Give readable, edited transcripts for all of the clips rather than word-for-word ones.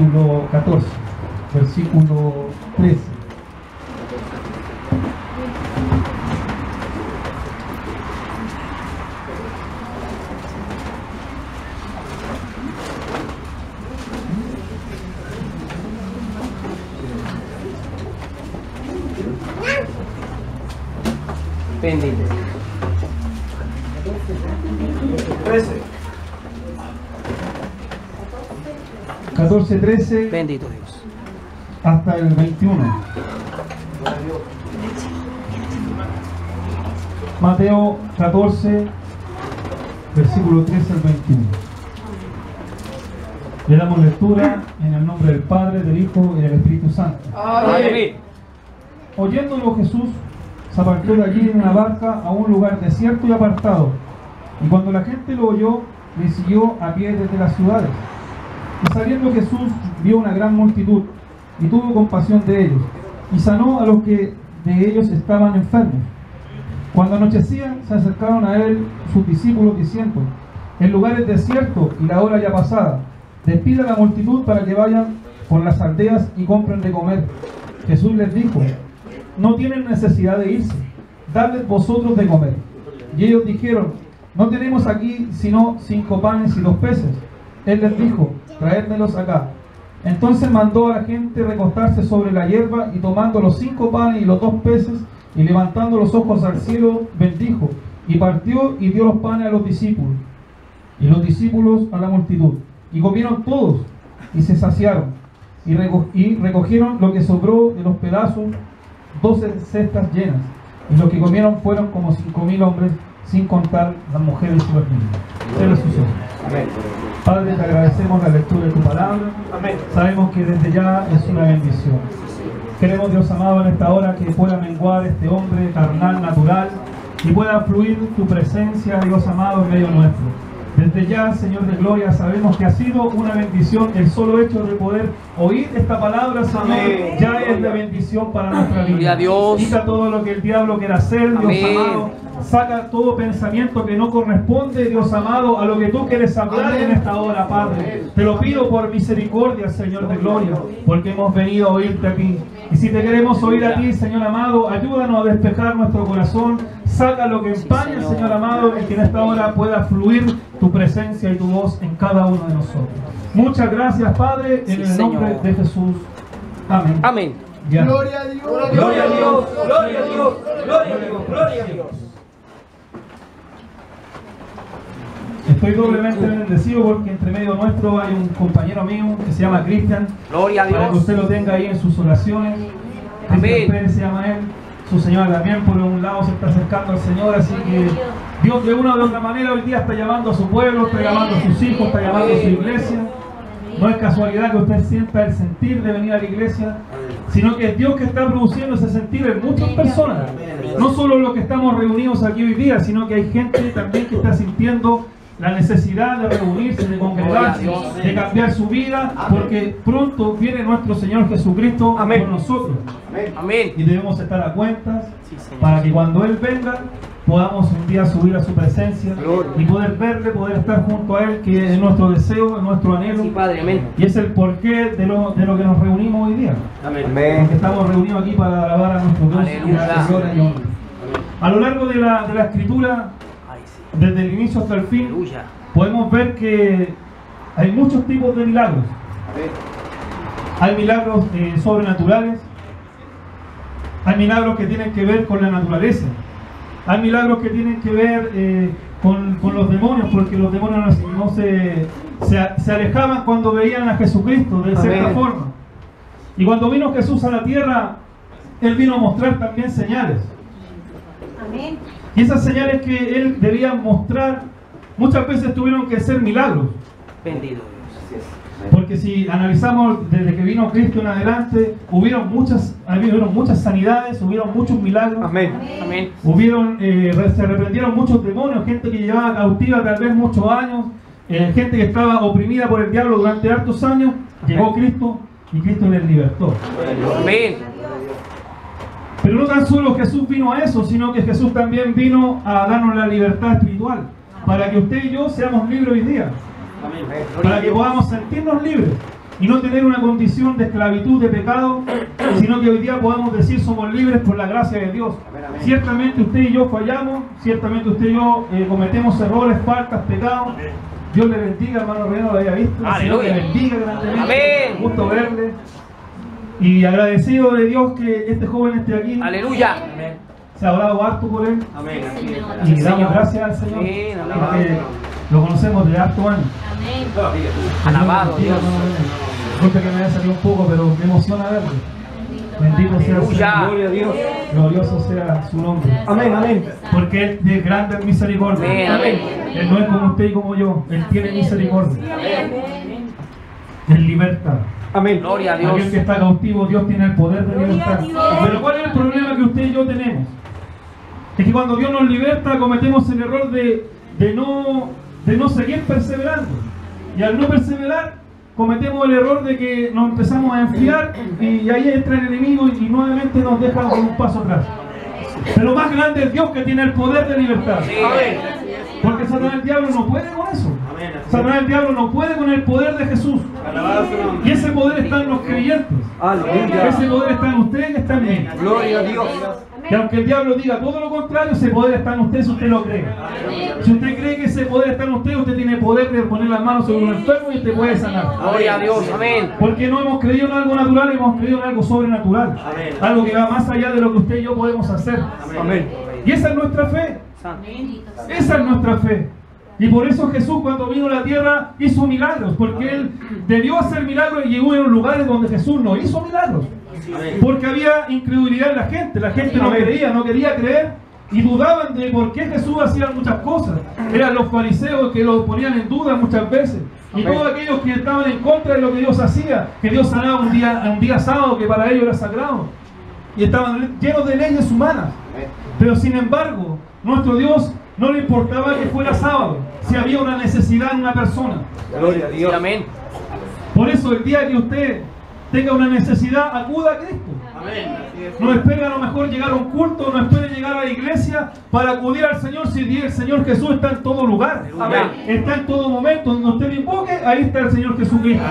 capítulo 14, versículo 13. Bendito. 13. 14, 13. Bendito Dios. Hasta el 21. Mateo 14, versículo 13 al 21. Le damos lectura en el nombre del Padre, del Hijo y del Espíritu Santo. Amén. Oyéndolo Jesús, se apartó de allí en una barca a un lugar desierto y apartado. Y cuando la gente lo oyó, le siguió a pie desde las ciudades. Y saliendo Jesús vio una gran multitud y tuvo compasión de ellos y sanó a los que de ellos estaban enfermos. Cuando anochecía se acercaron a él sus discípulos diciendo: el lugar es desierto y la hora ya pasada, despida a la multitud para que vayan por las aldeas y compren de comer. Jesús les dijo: no tienen necesidad de irse, dadles vosotros de comer. Y ellos dijeron: no tenemos aquí sino 5 panes y 2 peces. Él les dijo: traédmelos acá. Entonces mandó a la gente recostarse sobre la hierba, y tomando los 5 panes y los 2 peces, y levantando los ojos al cielo, bendijo, y partió y dio los panes a los discípulos, y los discípulos a la multitud. Y comieron todos, y se saciaron, y recogieron lo que sobró de los pedazos, 12 cestas llenas, y los que comieron fueron como 5.000 hombres, sin contar las mujeres y los niños. Cierra sus ojos. Amén. Padre, te agradecemos la lectura de tu palabra. Amén. Sabemos que desde ya es una bendición. Queremos, Dios amado, en esta hora que pueda menguar este hombre carnal, natural, y pueda fluir tu presencia, Dios amado, en medio nuestro. Desde ya, Señor de gloria, sabemos que ha sido una bendición el solo hecho de poder oír esta palabra, Señor. Amén. Ya es de bendición para nuestra vida. Gloria a Dios. Quita todo lo que el diablo quiera hacer, Dios Amén. amado. Saca todo pensamiento que no corresponde, Dios amado, a lo que tú quieres hablar en esta hora, Padre. Te lo pido por misericordia, Señor de gloria, porque hemos venido a oírte a ti. Y si te queremos oír a ti, Señor amado, ayúdanos a despejar nuestro corazón. Saca lo que empaña, Señor amado, y que en esta hora pueda fluir tu presencia y tu voz en cada uno de nosotros. Muchas gracias, Padre, en el nombre de Jesús. Amén. Amén. Ya. Gloria a Dios. Gloria a Dios. Gloria a Dios. Gloria a Dios. Gloria a Dios. Estoy doblemente bendecido porque entre medio nuestro hay un compañero mío que se llama Cristian. Gloria a Para que Dios. usted lo tenga ahí en sus oraciones. Amén. Cristian Pérez se llama él. Su señora también por un lado se está acercando al Señor, así que Dios de una u otra manera hoy día está llamando a su pueblo, está llamando a sus hijos, está llamando a su iglesia. No es casualidad que usted sienta el sentir de venir a la iglesia, sino que es Dios que está produciendo ese sentir en muchas personas. No solo los que estamos reunidos aquí hoy día, sino que hay gente también que está sintiendo la necesidad de reunirse, de congregarse, de cambiar su vida, porque pronto viene nuestro Señor Jesucristo Amén. con nosotros. Amén. Y debemos estar a cuentas Sí, Señor. para que cuando Él venga podamos un día subir a su presencia y poder verle, poder estar junto a Él, que es nuestro deseo, es nuestro anhelo. Sí, Padre. Amén. Y es el porqué de lo que nos reunimos hoy día. Amén. Porque estamos reunidos aquí para alabar a nuestro Dios y Aleluya. darle gloria y honra. A lo largo de la Escritura, Ay, sí. desde el inicio hasta el fin, Aleluya. podemos ver que hay muchos tipos de milagros. Hay milagros sobrenaturales, hay milagros que tienen que ver con la naturaleza, hay milagros que tienen que ver con los demonios, porque los demonios se alejaban cuando veían a Jesucristo de cierta Amén. forma. Y cuando vino Jesús a la tierra, Él vino a mostrar también señales. Amén. Y esas señales que Él debía mostrar muchas veces tuvieron que ser milagros. Bendito Dios. Porque si analizamos desde que vino Cristo en adelante, hubieron muchas sanidades, hubieron muchos milagros, Amén. Amén. se reprendieron muchos demonios, gente que llevaba cautiva tal vez muchos años, gente que estaba oprimida por el diablo durante hartos años. Llegó Cristo y Cristo les libertó. Amén. Pero no tan solo Jesús vino a eso, sino que Jesús también vino a darnos la libertad espiritual, para que usted y yo seamos libres hoy día, para que podamos sentirnos libres. y no tener una condición de esclavitud, de pecado, sino que hoy día podamos decir somos libres por la gracia de Dios. Ciertamente usted y yo fallamos, ciertamente usted y yo cometemos errores, faltas, pecados. Dios le bendiga, hermano René, no lo había visto. El Señor le bendiga grandemente. Amén. Un gusto verle. Y agradecido de Dios que este joven esté aquí. Aleluya. Se ha orado harto por él. Amén. Y damos gracias al Señor. Amén, amén. Porque lo conocemos de harto años. Alabado Dios. Disculpe que me haya salido un poco, pero me emociona verlo. Bendito sea el Aleluya. Señor. Gloria a Dios. Glorioso sea su nombre. Amén, amén. Porque Él de grande misericordia. Amén, amén. Él no es como usted y como yo. Él tiene misericordia. Él liberta. Amén. Gloria a Dios. Aquel que está cautivo, Dios tiene el poder de libertar. Pero ¿cuál es el problema que usted y yo tenemos? Es que cuando Dios nos liberta cometemos el error de no seguir perseverando. Y al no perseverar cometemos el error de que nos empezamos a enfriar y ahí entra el enemigo y nuevamente nos deja con un paso atrás. Pero más grande es Dios que tiene el poder de libertar. Porque Satanás el diablo no puede con eso. Satanás el diablo no puede con el poder de Jesús. Y ese poder está en los creyentes. Ese poder está en usted y está en mí. Gloria a Dios. Que aunque el diablo diga todo lo contrario, ese poder está en usted si usted lo cree. Si usted cree que ese poder está en usted, usted tiene poder de poner las manos sobre un enfermo y usted puede sanar. Gloria a Dios. Amén. Porque no hemos creído en algo natural, hemos creído en algo sobrenatural. Algo que va más allá de lo que usted y yo podemos hacer. Amén. Y esa es nuestra fe. Esa es nuestra fe. Y por eso Jesús cuando vino a la tierra hizo milagros. Porque Él debió hacer milagros y llegó en lugares donde Jesús no hizo milagros. Porque había incredulidad en la gente. La gente no creía, no quería creer. Y dudaban de por qué Jesús hacía muchas cosas. Eran los fariseos que lo ponían en duda muchas veces. Y todos aquellos que estaban en contra de lo que Dios hacía. Que Dios sanaba un día sábado que para ellos era sagrado. Y estaban llenos de leyes humanas. Pero sin embargo, nuestro Dios no le importaba que fuera sábado, si había una necesidad en una persona. Gloria a Dios. Amén. Por eso el día que usted tenga una necesidad, acuda a Cristo. No espere a lo mejor llegar a un culto, no espere llegar a la iglesia para acudir al Señor, si el Señor Jesús está en todo lugar. Amén. Está en todo momento, donde usted le invoque, ahí está el Señor Jesucristo.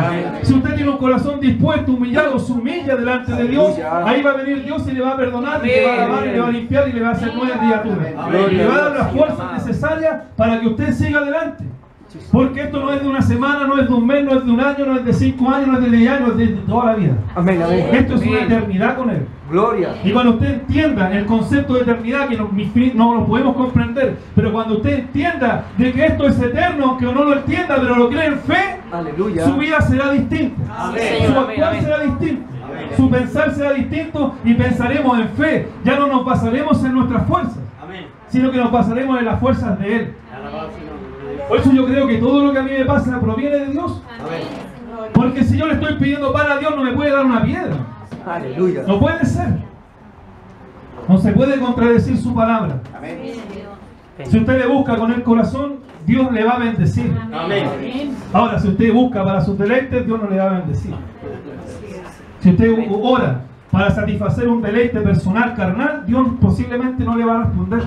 Si usted tiene un corazón dispuesto, humillado, se humilla delante de Dios, ahí va a venir Dios y le va a perdonar, y le va a lavar, y le va a limpiar y le va a hacer nueva criatura. Y le va a dar las fuerzas necesarias para que usted siga adelante. Porque esto no es de una semana, no es de un mes, no es de un año, no es de 5 años, no es de 10 años, es de toda la vida. Amén, amén. Esto es una eternidad con Él. Gloria. Y cuando usted entienda el concepto de eternidad, que no lo podemos comprender, pero cuando usted entienda de que esto es eterno, aunque no lo entienda, pero lo cree en fe, Aleluya. su vida será distinta. Amén. Su actuar será distinto. Su pensar será distinto y pensaremos en fe. Ya no nos basaremos en nuestras fuerzas, sino que nos basaremos en las fuerzas de Él. Por eso yo creo que todo lo que a mí me pasa proviene de Dios. Porque si yo le estoy pidiendo pan a Dios, no me puede dar una piedra. Aleluya. No puede ser. No se puede contradecir su palabra. Si usted le busca con el corazón, Dios le va a bendecir. Ahora, si usted busca para sus deleites, Dios no le va a bendecir. Si usted ora para satisfacer un deleite personal, carnal, Dios posiblemente no le va a responder.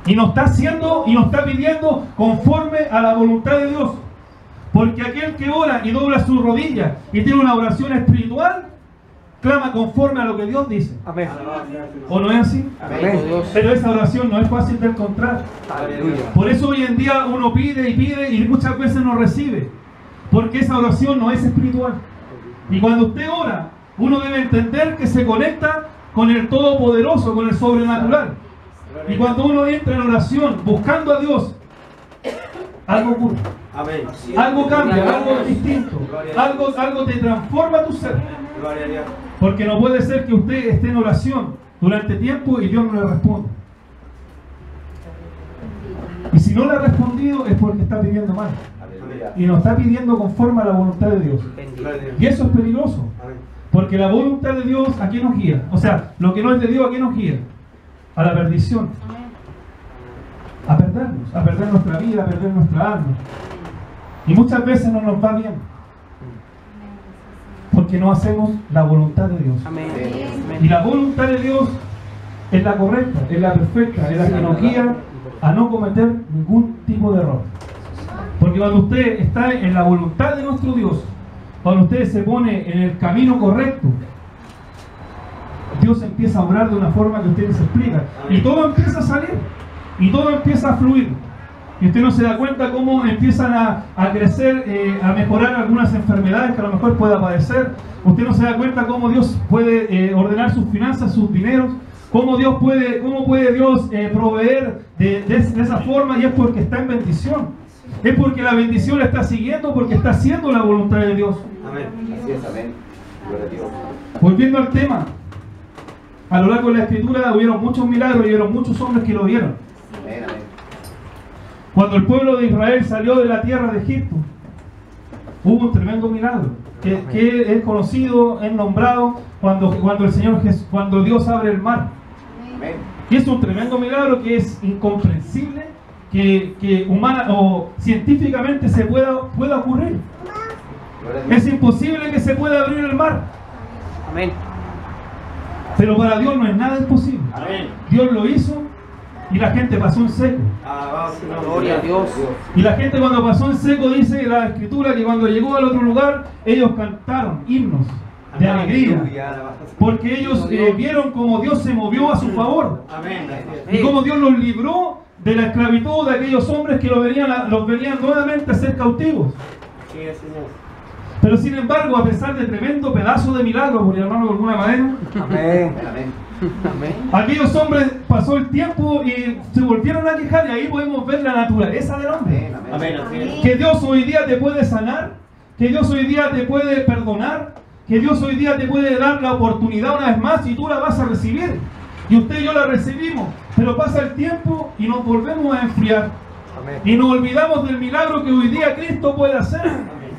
Y nos está haciendo y nos está pidiendo conforme a la voluntad de Dios. Porque aquel que ora y dobla sus rodillas y tiene una oración espiritual, clama conforme a lo que Dios dice. Amén. ¿O no es así? Amén. Pero esa oración no es fácil de encontrar. Aleluya. Por eso hoy en día uno pide y pide y muchas veces no recibe. Porque esa oración no es espiritual. Y cuando usted ora, uno debe entender que se conecta con el Todopoderoso, con el sobrenatural. Y cuando uno entra en oración buscando a Dios, algo ocurre. Amén. Algo cambia, algo es distinto. Algo te transforma tu ser. Porque no puede ser que usted esté en oración durante tiempo y Dios no le responda. Y si no le ha respondido es porque está pidiendo mal. Y no está pidiendo conforme a la voluntad de Dios. Y eso es peligroso. Porque la voluntad de Dios, ¿a qué nos guía? O sea, lo que no es de Dios, ¿a qué nos guía? A la perdición. A perdernos, a perder nuestra vida, a perder nuestra alma. Y muchas veces no nos va bien. Porque no hacemos la voluntad de Dios. Y la voluntad de Dios es la correcta, es la perfecta, es la que nos guía a no cometer ningún tipo de error. Porque cuando usted está en la voluntad de nuestro Dios, cuando usted se pone en el camino correcto, Dios empieza a obrar de una forma que usted les explica. Y todo empieza a salir. Y todo empieza a fluir. Y usted no se da cuenta cómo empiezan a crecer, a mejorar algunas enfermedades que a lo mejor pueda padecer. Usted no se da cuenta cómo Dios puede ordenar sus finanzas, sus dineros. Cómo puede Dios proveer de esa forma, y es porque está en bendición. Es porque la bendición la está siguiendo, porque está haciendo la voluntad de Dios. Amén. Así es, amén. Gloria a Dios. Volviendo al tema, a lo largo de la Escritura hubieron muchos milagros y hubieron muchos hombres que lo vieron. Amén, amén. Cuando el pueblo de Israel salió de la tierra de Egipto, hubo un tremendo milagro que es conocido, es nombrado cuando Dios abre el mar. Amén. Y es un tremendo milagro que es incomprensible, que humana o científicamente se pueda ocurrir. Gloria a Dios. Es imposible que se pueda abrir el mar. Amén. Pero para Dios no es nada imposible. Amén. Dios lo hizo y la gente pasó en seco. Alabado sea el nombre Gloria a de Dios. Y la gente cuando pasó en seco, dice la Escritura, que cuando llegó al otro lugar, ellos cantaron himnos de alegría. Aleluya, alabado sea. Porque ellos vieron cómo Dios se movió a su favor. Amén. Y cómo Dios los libró de la esclavitud de aquellos hombres que los venían nuevamente a ser cautivos. Sí, Señor. Pero sin embargo, a pesar de tremendo pedazo de milagro, por llamarlo de alguna manera, Amén. Amén. Amén. aquellos hombres pasó el tiempo y se volvieron a quejar, y ahí podemos ver la naturaleza del hombre. Amén. Amén. Así es. Que Dios hoy día te puede sanar, que Dios hoy día te puede perdonar, que Dios hoy día te puede dar la oportunidad una vez más y tú la vas a recibir. Y usted y yo la recibimos, pero pasa el tiempo y nos volvemos a enfriar. Amén. Y nos olvidamos del milagro que hoy día Cristo puede hacer,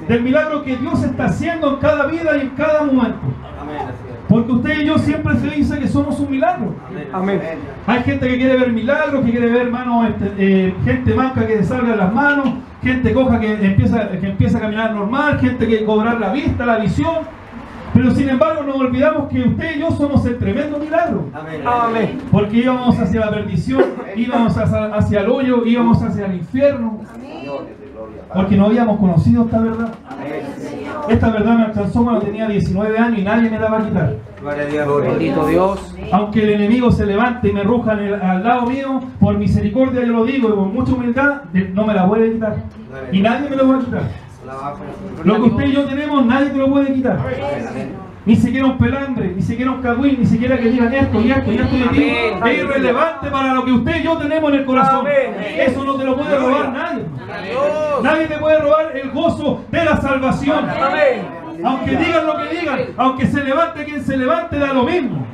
del milagro que Dios está haciendo en cada vida y en cada momento. Amén. Así es. Porque usted y yo siempre se dice que somos un milagro. Amén. Hay gente que quiere ver milagros, que quiere ver manos, gente manca que salga las manos, gente coja que empieza a caminar normal, gente que cobrar la vista, la visión. Pero sin embargo nos olvidamos que usted y yo somos el tremendo milagro. Amén. Amén. Porque íbamos hacia la perdición, íbamos hacia el hoyo, íbamos hacia el infierno. Señor, de gloria. Porque no habíamos conocido esta verdad. Amén. Esta verdad me alcanzó cuando tenía 19 años y nadie me la va a quitar. Gloria a Dios. Gloria a Dios. Bendito Dios. Aunque el enemigo se levante y me ruja al lado mío, por misericordia yo lo digo y con mucha humildad, no me la puede quitar. Y nadie me lo va a quitar. Alabado sea el Señor. Lo que usted y yo tenemos, nadie te lo puede quitar. Amén. Amén. Ni siquiera un pelambre, ni siquiera un cagüín, ni siquiera que digan esto y esto y esto y Amén. esto. Es irrelevante para lo que usted y yo tenemos en el corazón. Amén. Eso no te lo puede robar nadie. Dios. Nadie te puede robar el gozo de la salvación. Amén. Aunque digan lo que digan, aunque se levante quien se levante, da lo mismo.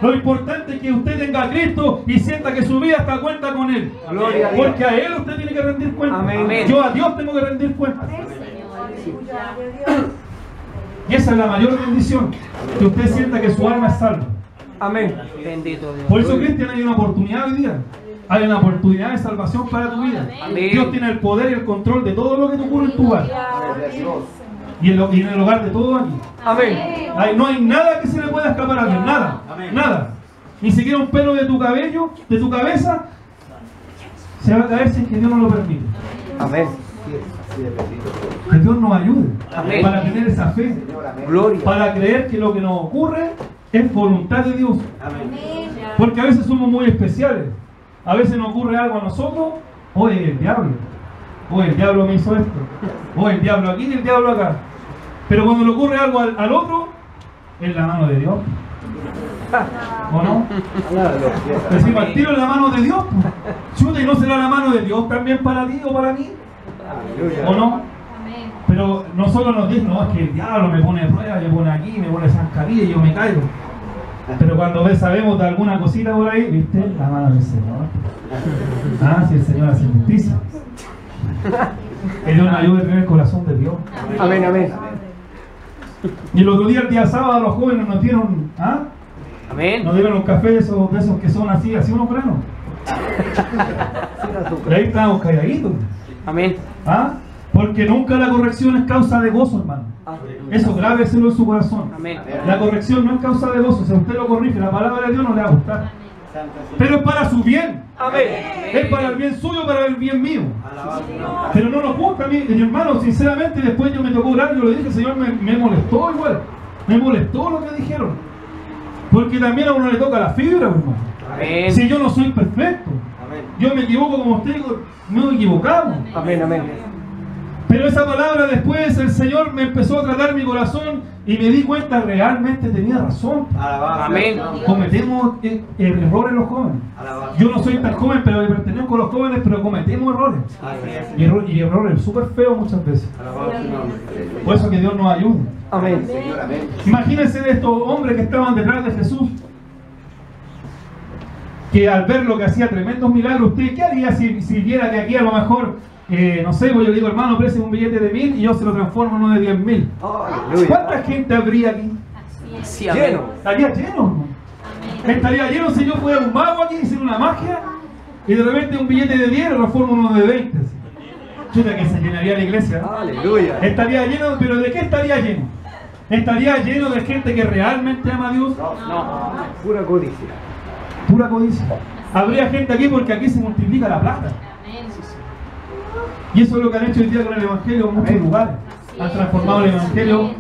Lo importante es que usted tenga a Cristo y sienta que su vida está a cuenta con Él. Gloria a Dios. Porque a Él usted tiene que rendir cuenta. Amén. Yo a Dios tengo que rendir cuenta. Y esa es la mayor bendición, que usted sienta que su alma es salva. Amén. Bendito Dios. Por eso, Cristian, hay una oportunidad hoy día. Hay una oportunidad de salvación para tu vida. Amén. Dios tiene el poder y el control de todo lo que te ocurre en tu hogar. Gloria a Dios. Y en el hogar de todos aquí. Amén. No hay nada que se le pueda escapar a Dios. Nada. Amén. Nada. Ni siquiera un pelo de tu cabello, de tu cabeza, se va a caer sin que Dios no lo permita. Amén. Así es. Así es, bendito. Que Dios nos ayude Amén. para tener esa fe. Señor, amén. Gloria. Para creer que lo que nos ocurre es voluntad de Dios. Amén. Porque a veces somos muy especiales. A veces nos ocurre algo a nosotros. Oye, el diablo. Oye, el diablo me hizo esto. Oye, el diablo aquí y el diablo acá. Pero cuando le ocurre algo al otro, es la mano de Dios. ¿O no? Decimos, al tiro en la mano de Dios. Chuta, ¿y no será la mano de Dios también para ti o para mí? ¿O no? Pero nosotros nos dicen, no, es que el diablo me pone prueba, me pone aquí, me pone zancadilla y yo me caigo. Pero cuando sabemos de alguna cosita por ahí, ¿viste? La mano del Señor. Ah, si el Señor hace justicia. Que Dios nos ayude a tener el corazón de Dios. Amén. Amén. Y el otro día, el día sábado, los jóvenes nos dieron, Amén. nos dieron un café de esos que son así unos granos. Y ahí estábamos calladitos. Amén. Porque nunca la corrección es causa de gozo, hermano. Eso grábeselo en su corazón. Amén. La corrección no es causa de gozo. Si usted lo corrige, la palabra de Dios no le va a gustar. pero es para su bien. Amén. Es para el bien suyo, para el bien mío. Pero no nos gusta a mí, mi hermano, sinceramente. Después yo me tocó orar, yo le dije, Señor, me molestó igual. Me molestó lo que dijeron. Porque también a uno le toca la fibra, hermano. Amén. Si yo no soy perfecto, yo me equivoco como usted, no equivocamos. Amén, amén. Pero esa palabra después el Señor me empezó a tratar mi corazón y me di cuenta realmente tenía razón. Amén. Cometemos errores los jóvenes. Yo no soy tan joven, pero pertenezco a los jóvenes, pero cometemos errores. Y errores súper feos muchas veces. Por eso que Dios nos ayude. Amén. Imagínense de estos hombres que estaban detrás de Jesús, que al ver lo que hacía tremendos milagros, ¿usted qué haría si viera que aquí a lo mejor, no sé, pues yo le digo, hermano, preste un billete de 1000 y yo se lo transformo en uno de 10.000? ¿Cuánta gente habría aquí? Sí, amén. Estaría lleno, hermano. Estaría lleno si yo fuera un mago aquí, hiciera una magia y de repente un billete de 10 lo transformo en uno de 20. Chuta, que se llenaría la iglesia. Aleluya. Estaría lleno, pero ¿de qué estaría lleno? ¿Estaría lleno de gente que realmente ama a Dios? No, pura codicia. Pura codicia. Habría gente aquí porque aquí se multiplica la plata. Y eso es lo que han hecho hoy día con el Evangelio en muchos lugares. Han transformado el Evangelio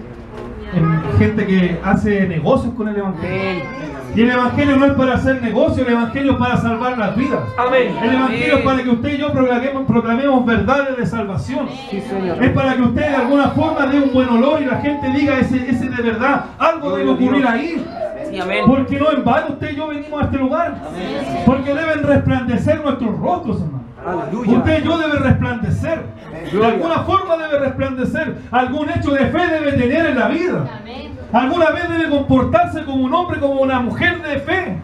en gente que hace negocios con el Evangelio. Y el Evangelio no es para hacer negocio, el Evangelio es para salvar las vidas. Amén. El Evangelio es para que usted y yo proclamemos verdades de salvación. Sí, Señor. Es para que usted de alguna forma dé un buen olor y la gente diga, ese de verdad, algo debe ocurrir ahí. Sí, amén. Porque no en vano usted y yo venimos a este lugar. Porque deben resplandecer nuestros rostros, hermano. Aleluya. Usted y yo debe resplandecer. De alguna forma debe resplandecer. Algún hecho de fe debe tener en la vida. Alguna vez debe comportarse como un hombre, como una mujer de fe.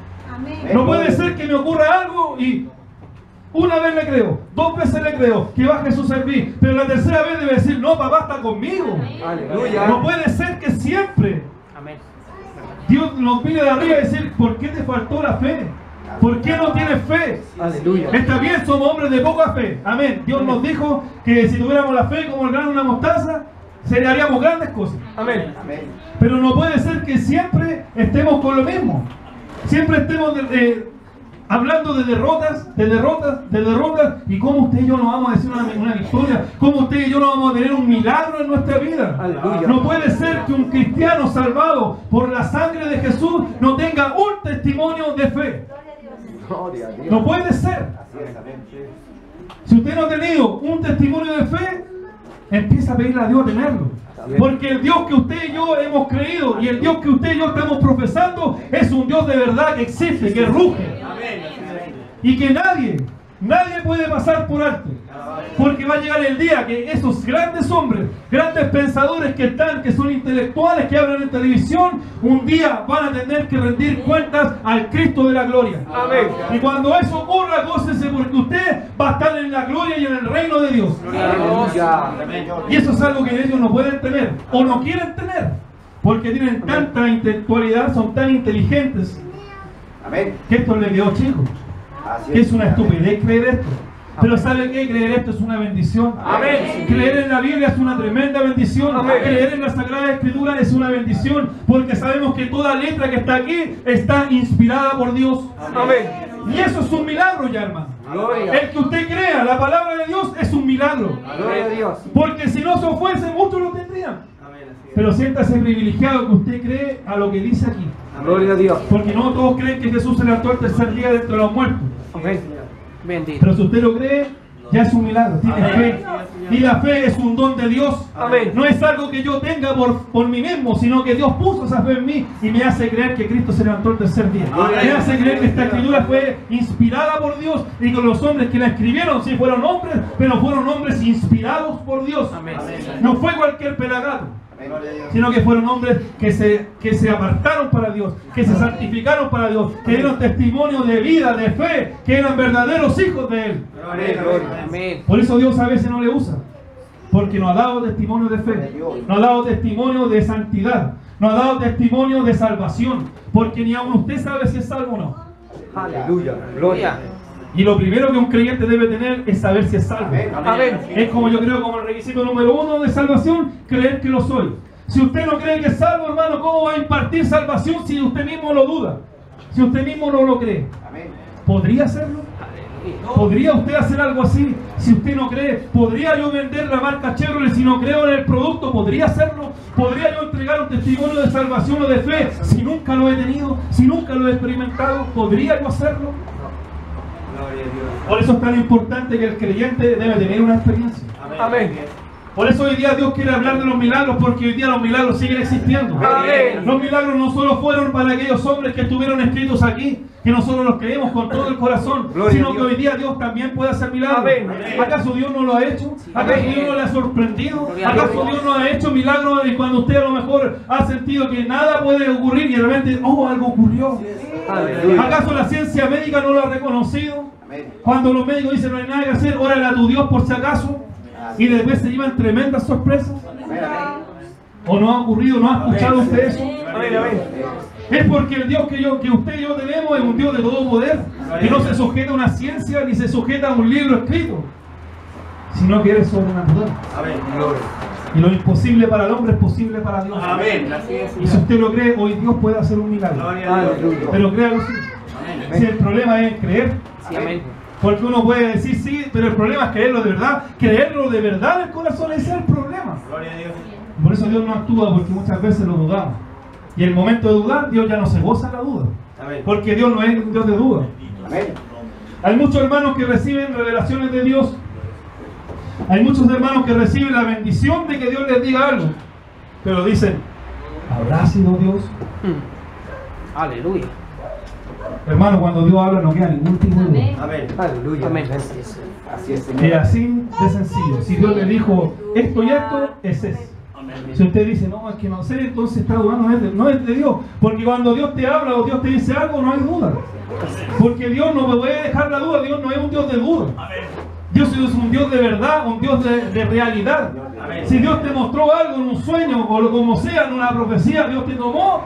No puede ser que me ocurra algo y una vez le creo, 2 veces le creo que va a Jesús servir, pero la tercera vez debe decir, no, papá está conmigo. Aleluya. No puede ser que siempre Amén. Dios nos pide de arriba y decir, ¿por qué te faltó la fe? ¿Por qué no tienes fe? Aleluya. Está bien, somos hombres de poca fe. Amén. Dios nos dijo que si tuviéramos la fe como el grano de una mostaza, haríamos grandes cosas. Amén. Pero no puede ser que siempre estemos con lo mismo. Siempre estemos hablando de derrotas, y cómo usted y yo no vamos a decir una victoria, cómo usted y yo no vamos a tener un milagro en nuestra vida. Aleluya. No puede ser que un cristiano salvado por la sangre de Jesús no tenga un testimonio de fe. Gloria a Dios. No puede ser. Si usted no ha tenido un testimonio de fe, empieza a pedirle a Dios tenerlo. Porque el Dios que usted y yo hemos creído y el Dios que usted y yo estamos profesando es un Dios de verdad que existe, que ruge. Y que nadie puede pasar por alto. Porque va a llegar el día que esos grandes hombres, grandes pensadores que son intelectuales, que hablan en televisión, un día van a tener que rendir cuentas al Cristo de la gloria. Amén. Y cuando eso ocurra, gócese porque usted va a estar en la gloria y en el reino de Dios. Aleluya. Y eso es algo que ellos no pueden tener o no quieren tener. Porque tienen tanta intelectualidad, son tan inteligentes, que esto les quedó chico. Que es una estupidez creer esto. Pero ¿sabe qué? Creer esto es una bendición. Amén. Creer en la Biblia es una tremenda bendición. Amén. Creer en la Sagrada Escritura es una bendición. Porque sabemos que toda letra que está aquí está inspirada por Dios. Amén. Y eso es un milagro ya, hermano. Gloria. El que usted crea la palabra de Dios es un milagro. Gloria a Dios. Porque si no eso fuese, muchos lo tendrían. Pero siéntase privilegiado que usted cree a lo que dice aquí. Gloria a Dios. Porque no todos creen que Jesús se levantó al tercer día de entre los muertos. Amén. Bendito. Pero si usted lo cree, ya es un milagro, tiene fe. Y la fe es un don de Dios. Amén. No es algo que yo tenga por mí mismo, sino que Dios puso esa fe en mí y me hace creer que Cristo se levantó el tercer día. Me hace creer que esta escritura fue inspirada por Dios y que los hombres que la escribieron, sí fueron hombres, pero fueron hombres inspirados por Dios. Amén. No fue cualquier pelagato, sino que fueron hombres que se apartaron para Dios, que se santificaron para Dios, que dieron testimonio de vida, de fe, que eran verdaderos hijos de Él. Amén. Por eso Dios a veces no le usa, porque nos ha dado testimonio de fe, nos ha dado testimonio de santidad, nos ha dado testimonio de salvación, porque ni aun usted sabe si es salvo o no. Aleluya. Gloria. Y lo primero que un creyente debe tener es saber si es salvo. Amén. Es como yo creo, como el requisito número 1 de salvación, creer que lo soy. Si usted no cree que es salvo, hermano, ¿cómo va a impartir salvación si usted mismo lo duda? Si usted mismo no lo cree, ¿podría hacerlo? ¿Podría usted hacer algo así? Si usted no cree, ¿podría yo vender la marca Chevrolet si no creo en el producto? ¿Podría hacerlo? ¿Podría yo entregar un testimonio de salvación o de fe si nunca lo he tenido, si nunca lo he experimentado? ¿Podría yo hacerlo? Por eso es tan importante que el creyente debe tener una experiencia. Amén. Por eso hoy día Dios quiere hablar de los milagros, porque hoy día los milagros siguen existiendo. Amén. Los milagros no solo fueron para aquellos hombres que estuvieron escritos aquí, que nosotros los creemos con todo el corazón, sino que hoy día Dios también puede hacer milagros. Amén. ¿Acaso Dios no lo ha hecho? ¿Acaso Amén. Dios no le ha sorprendido? Gloria a ¿Acaso Dios. Dios no ha hecho milagros y cuando usted a lo mejor ha sentido que nada puede ocurrir y de repente, oh, algo ocurrió? Aleluya. ¿Acaso la ciencia médica no lo ha reconocido? Cuando los médicos dicen no hay nada que hacer, órale a tu Dios por si acaso, y después se llevan tremendas sorpresas. ¿O no ha ocurrido? ¿No ha escuchado usted eso? Es porque el Dios que usted y yo tenemos es un Dios de todo poder, que no se sujeta a una ciencia ni se sujeta a un libro escrito, sino que es sobrenatural. Y lo imposible para el hombre es posible para Dios. Y si usted lo cree, hoy Dios puede hacer un milagro. Pero créalo sí. Si el problema es creer, Sí, amén. porque uno puede decir sí, pero el problema es creerlo de verdad. Creerlo de verdad en el corazón, ese es el problema. Por eso Dios no actúa, porque muchas veces lo dudamos. Y en el momento de dudar, Dios ya no se goza la duda. Porque Dios no es un Dios de duda. Hay muchos hermanos que reciben revelaciones de Dios. Hay muchos hermanos que reciben la bendición de que Dios les diga algo. Pero dicen, ¿habrá sido Dios? Aleluya. Hermano, cuando Dios habla no queda ningún tipo de duda. Aleluya. Amén. Es así de sencillo. Si Dios le dijo esto y esto, es eso. Si usted dice, no, es que no sé, entonces está dudando, no es de Dios. Porque cuando Dios te habla o Dios te dice algo, no hay duda. Porque Dios no puede dejar la duda, Dios no es un Dios de duda. Dios es un Dios de verdad, un Dios de realidad. Si Dios te mostró algo en un sueño o lo como sea, en una profecía, Dios te tomó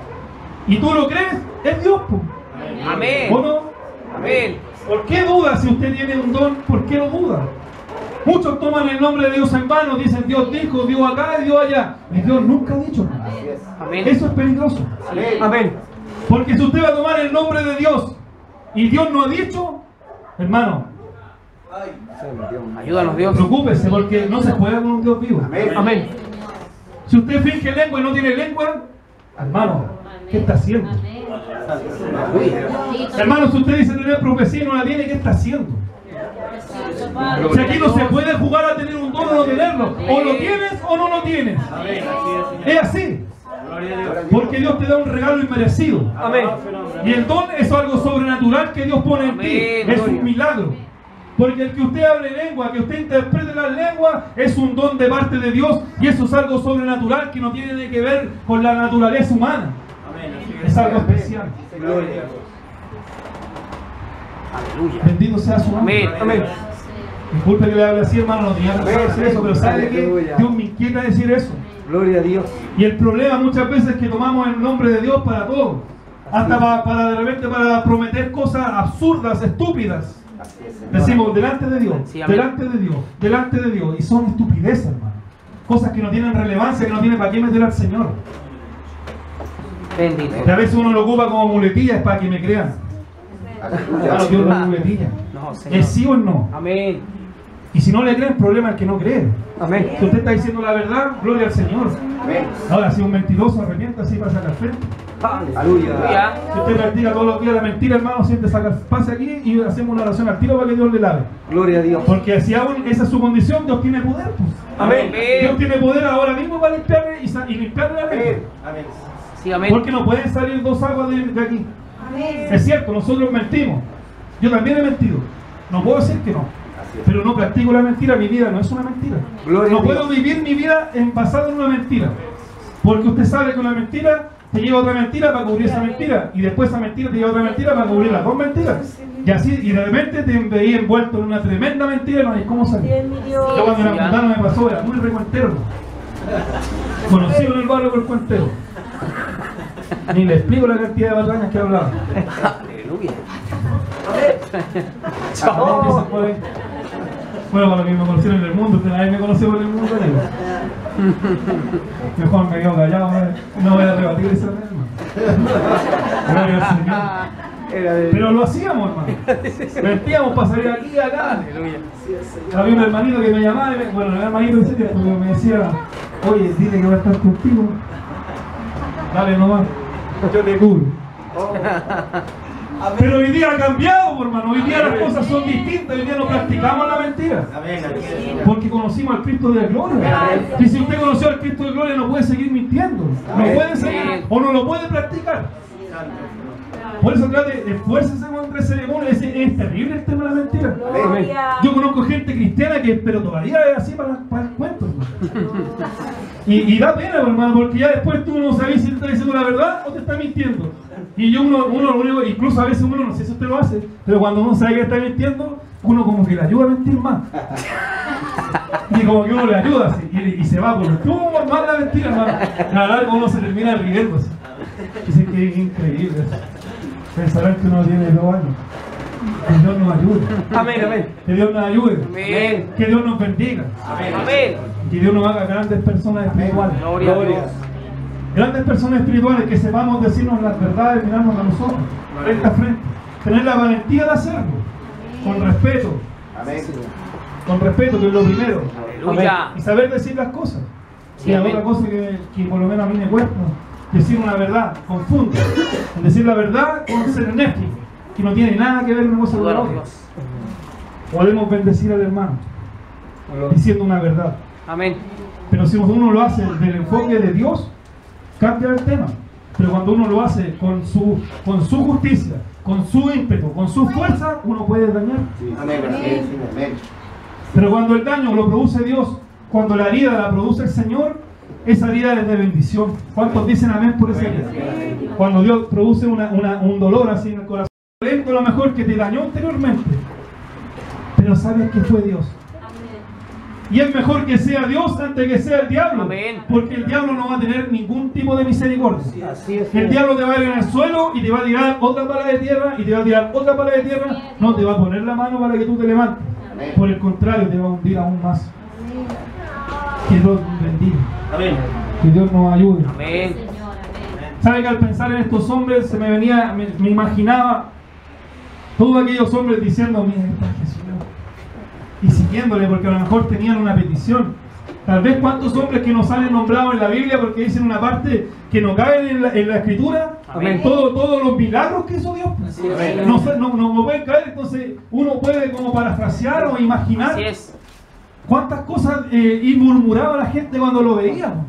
y tú lo crees, es Dios. Amén. ¿O no? Amén. ¿Por qué duda si usted tiene un don? ¿Por qué lo duda? Muchos toman el nombre de Dios en vano, dicen Dios dijo, Dios acá y Dios allá. Y Dios nunca ha dicho nada. Amén. Eso es peligroso. Amén. Porque si usted va a tomar el nombre de Dios y Dios no ha dicho, hermano, Ayúdanos, Dios. preocúpese porque no se juega con un Dios vivo. Amén. Si usted finge lengua y no tiene lengua, hermano, ¿qué está haciendo? Hermano, si usted dice tener profecía y no la tiene, ¿qué está haciendo? Si aquí no se puede jugar a tener un don o no tenerlo, o lo tienes o no lo tienes. Es así. Porque Dios te da un regalo inmerecido. Amén. Y el don es algo sobrenatural que Dios pone en ti. Amén. Es un milagro. Porque el que usted hable lengua, que usted interprete las lenguas, es un don de parte de Dios. Y eso es algo sobrenatural que no tiene que ver con la naturaleza humana. Es algo especial. Aleluya. Bendito sea su nombre. Amén. Amén. Disculpe que le hable así, hermano, no tenía que decir eso, pero ¿sabe qué? Dios me inquieta decir eso. Gloria a Dios. Y el problema muchas veces es que tomamos el nombre de Dios para todo. Hasta para de repente para prometer cosas absurdas, estúpidas. Decimos delante de Dios, Sí, amén. delante de Dios, delante de Dios. Y son estupideces, hermano. Cosas que no tienen relevancia, que no tienen para qué meter al Señor. Bendito. Que a veces uno lo ocupa como muletilla, es para que me crean. Claro, Dios no es muletilla. No, Señor. ¿Es sí o no? Amén. Y si no le creen, el problema es el que no cree. Amén. Si usted está diciendo la verdad, gloria al Señor. Ahora, si un mentiroso arrepienta, así pasa al frente. Aleluya. Si usted practica todos los días la mentira, hermano, siempre pase aquí y hacemos una oración al tiro para que Dios le lave. Gloria a Dios. Porque si aún esa es su condición, Dios tiene poder. Pues. Amén. Dios tiene poder ahora mismo para limpiarle y limpiarle la mente. Sí, amén. Porque no pueden salir dos aguas de aquí. Amén. Es cierto, nosotros mentimos. Yo también he mentido. No puedo decir que no. Pero no practico la mentira, mi vida no es una mentira. Gloria No a Dios. puedo vivir mi vida basada en una mentira. Porque usted sabe que una mentira te lleva a otra mentira para cubrir esa mentira. Y después esa mentira te lleva a otra mentira para cubrir las dos mentiras. Y así, y de repente te veía envuelto en una tremenda mentira y no hay cómo salir. Yo cuando era mundano me pasó, era muy recuentero. Conocido en el barrio por el cuentero. Ni le explico la cantidad de batallas que he hablado. Aleluya. Bueno, para los que me conocieron en el mundo, usted nadie me conoció por el mundo, digo. Mejor me quedo callado, no voy a rebatir ese tema. Gloria al Señor. Pero lo hacíamos, hermano. Mentíamos para salir aquí y acá. Había un hermanito que me llamaba, bueno, el hermanito de ese tiempo me decía, oye, dile que va a estar contigo. Dale nomás, yo te cubro. Pero hoy día ha cambiado, hermano. Hoy día las cosas son distintas. Hoy día no practicamos la mentira. Porque conocimos al Cristo de gloria. Y si usted conoció al Cristo de gloria, no puede seguir mintiendo. No puede seguir o no lo puede practicar. Por eso trate de esfuércese contra ese demonio. Es terrible el tema de la mentira. Yo conozco gente cristiana que, pero todavía es así para el cuento, hermano. Y da pena, hermano, porque ya después tú no sabes si te está diciendo la verdad o te está mintiendo. Y uno lo único, incluso a veces uno, no sé si usted lo hace, pero cuando uno sabe que está mintiendo, uno como que le ayuda a mentir más. Y como que uno le ayuda así, y se va por el tubo más la mentira, hermano. A la larga uno se termina riendo así. Dicen que es increíble eso. Pensarán que uno tiene 2 años. Que Dios nos ayude. Amén, amén. Que Dios nos ayude. Amén. Que Dios nos bendiga. Amén. Amén. Que Dios nos haga grandes personas espirituales. Gloria a Dios. Grandes personas espirituales que sepamos decirnos las verdades, mirarnos a los ojos, frente a frente. Tener la valentía de hacerlo. Con respeto. Amén. Con respeto, que es lo primero. Aleluya. Y saber decir las cosas. Sí, y amén. otra cosa que por lo menos a mí me cuesta, decir una verdad, confunde. Decir la verdad con ser enérgico, que no tiene nada que ver una cosa con la otra. Podemos bendecir al hermano diciendo una verdad. Amén. Pero si uno lo hace del enfoque de Dios, cambia el tema. Pero cuando uno lo hace con su justicia, con su ímpetu, con su fuerza, uno puede dañar. Amén. Amén. Pero cuando el daño lo produce Dios, cuando la herida la produce el Señor, esa herida es de bendición. ¿Cuántos dicen amén por esa herida? Cuando Dios produce un dolor así en el corazón, lento a lo mejor que te dañó anteriormente, pero sabes que fue Dios. Y es mejor que sea Dios antes que sea el diablo. Amén. Porque el diablo no va a tener ningún tipo de misericordia. Así es. El diablo te va a ir en el suelo y te va a tirar otra pala de tierra y te va a tirar otra pala de tierra. No te va a poner la mano para que tú te levantes. Por el contrario, te va a hundir aún más. Que Dios nos bendiga. Amén. Que Dios nos ayude. Amén. ¿Sabe que al pensar en estos hombres se me venía, me imaginaba todos aquellos hombres diciendo, mira, está Jesús? Y siguiéndole, porque a lo mejor tenían una petición. Tal vez cuántos hombres que nos salen nombrados en la Biblia porque dicen una parte que no caen en la escritura. Amén. Todos los milagros que hizo Dios. es. No pueden caer, entonces uno puede como parafrasear o imaginar Así es. cuántas cosas y murmuraba la gente cuando lo veíamos.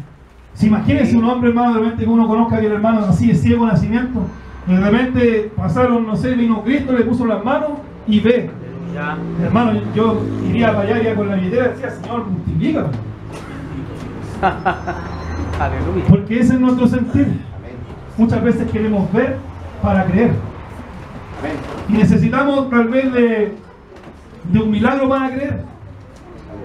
Si imagínense un hombre, hermano, de repente que uno conozca que el hermano así de ciego de nacimiento, de repente pasaron, no sé, vino Cristo, le puso las manos y ve. Ya. Hermano, yo iría para allá, iría con la billetera y decía, Señor, multiplícame. Aleluya. Porque ese es nuestro sentir. Muchas veces queremos ver para creer. Amén. Y necesitamos tal vez de un milagro para creer.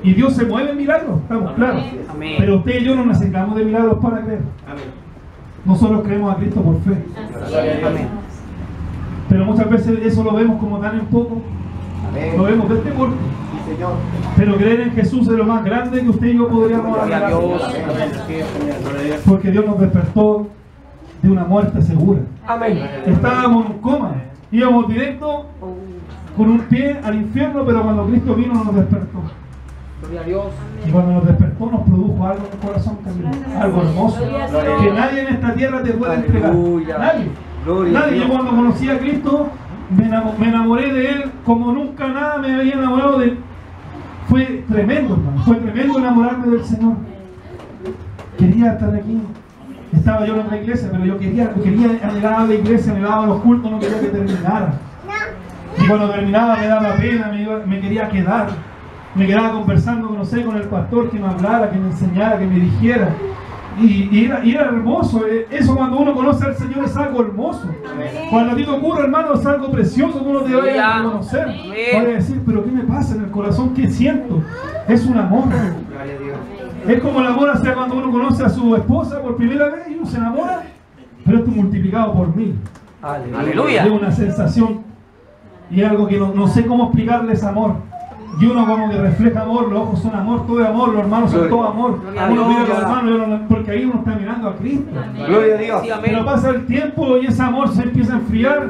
Y Dios se mueve en milagros, estamos claros. Amén. Pero usted y yo no necesitamos de milagros para creer. Amén. Nosotros creemos a Cristo por fe. Amén. Pero muchas veces eso lo vemos como tan en poco. Amén. Lo vemos de este corte. Sí, Señor. Pero creer en Jesús es lo más grande que usted y yo podríamos Gloria a hacer. Dios. Porque Dios nos despertó de una muerte segura. Amén. Estábamos en un coma, íbamos directo con un pie al infierno, pero cuando Cristo vino nos despertó. Gloria a Dios. Y cuando nos despertó nos produjo algo en el corazón también, algo hermoso, que nadie en esta tierra te puede entregar. Aleluya. Nadie. Gloria a Nadie. Dios. Yo cuando conocí a Cristo me enamoré de Él como nunca nada me había enamorado de Él. Fue tremendo, hermano. Fue tremendo enamorarme del Señor. Quería estar aquí. Estaba yo en otra iglesia, pero yo quería anhelaba la iglesia, anhelaba los cultos, no quería que terminara. Y cuando terminaba me daba pena, me quería quedar. Me quedaba conversando, no sé, con el pastor, que me hablara, que me enseñara, que me dijera. Y era hermoso. Eso cuando uno conoce al Señor es algo hermoso. Cuando a ti te ocurre, hermano, es algo precioso que uno te vaya a conocer. Vaya a decir, pero ¿qué me pasa en el corazón? ¿Qué siento? Es un amor. Gloria a Dios. Es como el amor hacia cuando uno conoce a su esposa por primera vez y uno se enamora, pero esto multiplicado por 1000. Aleluya. Es una sensación y algo que no sé cómo explicarles amor. y uno como que refleja amor, los ojos son amor, todo es amor, los hermanos son todo amor. Gloria a Uno Dios. mira a los hermanos porque ahí uno está mirando a Cristo. Gloria a Dios. Sí, amén. Pero pasa el tiempo y ese amor se empieza a enfriar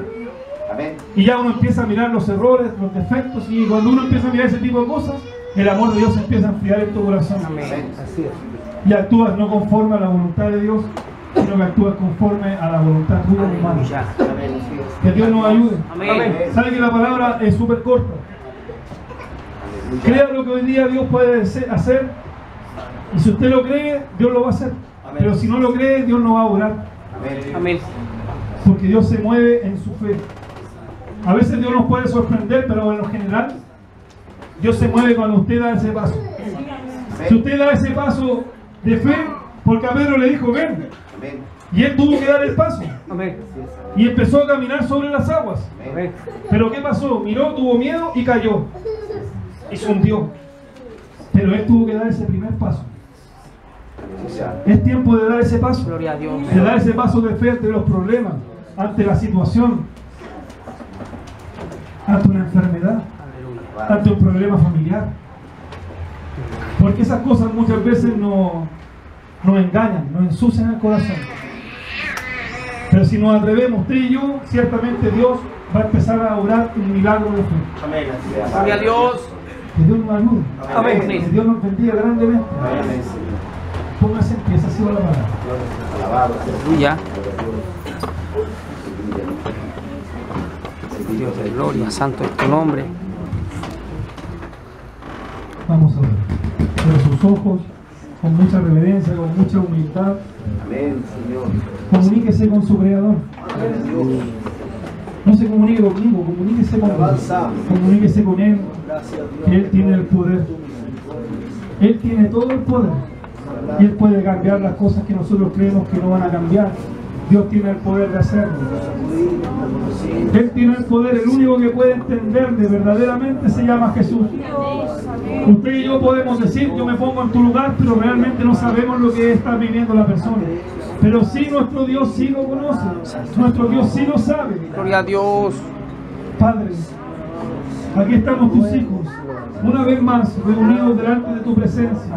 Amén. y ya uno empieza a mirar los errores, los defectos, y cuando uno empieza a mirar ese tipo de cosas, el amor de Dios se empieza a enfriar en tu corazón. Amén. Así es. Y actúas no conforme a la voluntad de Dios, sino que actúas conforme a la voluntad tuya, hermano. Aleluya. Que Dios nos ayude. Amén. Sabe que la palabra es súper corta. Crea lo que hoy día Dios puede hacer, y si usted lo cree, Dios lo va a hacer. Pero si no lo cree, Dios no va a orar, Amén. Amén. porque Dios se mueve en su fe. A veces Dios nos puede sorprender, pero en lo general Dios se mueve cuando usted da ese paso. Si usted da ese paso de fe, porque a Pedro le dijo ven, Amén. y él tuvo que dar el paso Amén. y empezó a caminar sobre las aguas. Amén. Pero ¿qué pasó? Miró, tuvo miedo y cayó y se hundió. Pero él tuvo que dar ese primer paso. Es tiempo de dar ese paso, Gloria a Dios. de dar ese paso de fe ante los problemas, ante la situación, ante una enfermedad, Aleluya. ante un problema familiar. Porque esas cosas muchas veces nos engañan, nos ensucian el corazón. Pero si nos atrevemos, usted y yo, ciertamente Dios va a empezar a obrar un milagro de fe. Amén. Gloria a Dios. Que Dios nos ayude. Amén. Que Dios nos bendiga grandemente. Amén, Señor. Póngase en pie, esa ha sido la palabra. Alabado sea Aleluya. Dios de gloria, santo es tu nombre. Vamos a ver. Cierre sus ojos con mucha reverencia, con mucha humildad. Amén, Señor. Comuníquese con su Creador. Amén, Dios. No se comunique conmigo, comuníquese con Él. Comuníquese con Él, Gracias, Dios. que Él tiene el poder. Él tiene todo el poder. Y Él puede cambiar las cosas que nosotros creemos que no van a cambiar. Dios tiene el poder de hacerlo. Él tiene el poder, el único que puede entenderle verdaderamente se llama Jesús. Usted y yo podemos decir, yo me pongo en tu lugar, pero realmente no sabemos lo que está viviendo la persona. Pero sí, nuestro Dios sí lo conoce, nuestro Dios sí lo sabe. Gloria a Dios. Padre, aquí estamos tus hijos, una vez más reunidos delante de tu presencia,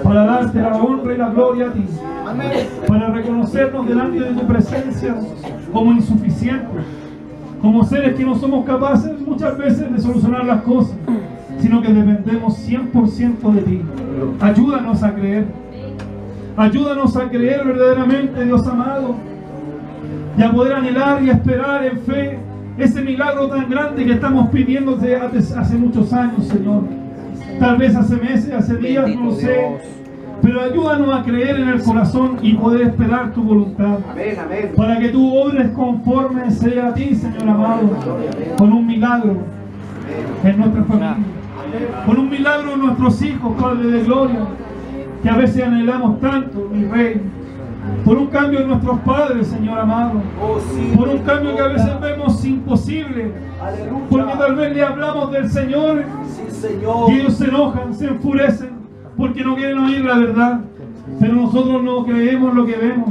para darte la honra y la gloria a ti, para reconocernos delante de tu presencia como insuficientes, como seres que no somos capaces muchas veces de solucionar las cosas, sino que dependemos 100% de ti. Ayúdanos a creer, ayúdanos a creer verdaderamente, Dios amado, y a poder anhelar y esperar en fe ese milagro tan grande que estamos pidiendo desde hace muchos años, Señor. Tal vez hace meses, hace días, no lo sé. Pero ayúdanos a creer en el corazón y poder esperar tu voluntad. Amén, amén. Para que tú obres conforme sea a ti, Señor amado. Con un milagro en nuestra familia. Con un milagro en nuestros hijos, Padre de gloria. Que a veces anhelamos tanto, mi Rey. Por un cambio en nuestros padres, Señor amado. Por un cambio que a veces vemos imposible. Porque tal vez le hablamos del Señor y ellos se enojan, se enfurecen, porque no quieren oír la verdad. Pero nosotros no creemos lo que vemos,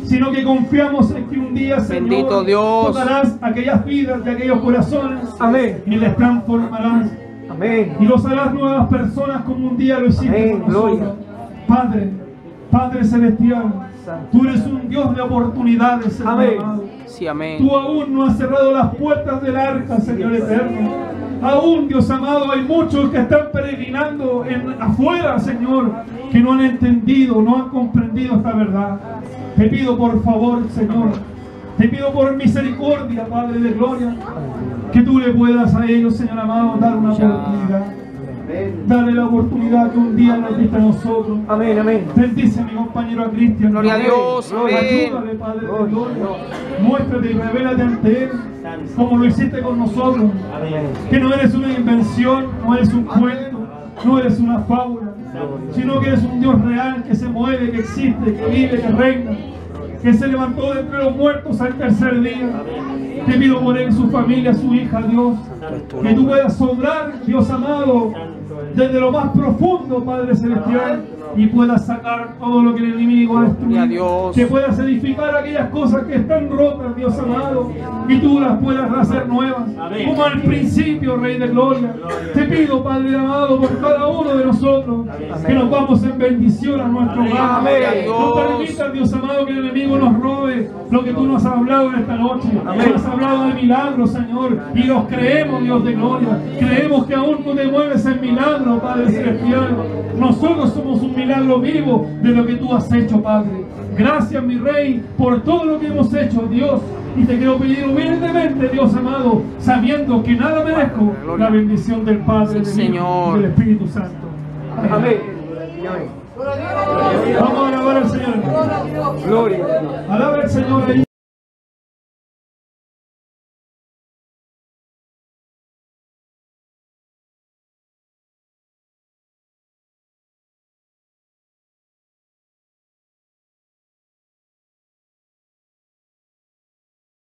sino que confiamos en que un día, Señor, Bendito Dios. tocarás aquellas vidas y aquellos corazones. Amén. Y les transformarás. Amén. Y los harás nuevas personas como un día lo hiciste Amén, con nosotros. gloria. Padre, Padre Celestial, tú eres un Dios de oportunidades, Señor Amén. amado. Sí, amén. Tú aún no has cerrado las puertas del arca, Señor eterno. Aún, Dios amado, hay muchos que están peregrinando afuera, Señor, que no han entendido, no han comprendido esta verdad. Te pido por favor, Señor, te pido por misericordia, Padre de gloria, que tú le puedas a ellos, Señor amado, dar una oportunidad. Dale la oportunidad que un día nos diste a nosotros. Amén, amén. Bendice a mi compañero a Cristian. Gloria a Dios, amén. Ayúdale, Padre de gloria. Muéstrate y revélate ante Él como lo hiciste con nosotros. Que no eres una invención, no eres un cuento, no eres una fábula, sino que eres un Dios real que se mueve, que existe, que vive, que reina, que se levantó de entre los muertos al tercer día. Te pido por él, su familia, su hija, Dios, que tú puedas obrar, Dios amado, desde lo más profundo, Padre Celestial, y puedas sacar todo lo que el enemigo ha Gloria a destruido, Dios. que puedas edificar aquellas cosas que están rotas, Dios amado, y tú las puedas hacer nuevas, como al principio, Rey de Gloria. Te pido, Padre amado, por cada uno de nosotros, que nos vamos en bendición a nuestro hogar. No permitas, Dios amado, que el enemigo nos robe lo que tú nos has hablado en esta noche. Nos has hablado de milagros, Señor, y los creemos, Dios de gloria. Creemos que aún tú te mueves en milagro, Padre celestial. Nosotros somos un milagro vivo de lo que tú has hecho, Padre. Gracias, mi Rey, por todo lo que hemos hecho, Dios. Y te quiero pedir humildemente, Dios amado, sabiendo que nada merezco, la bendición del Padre, del Hijo y del Espíritu Santo. Amén. Vamos a alabar al Señor. Gloria. Alaba al Señor ahí.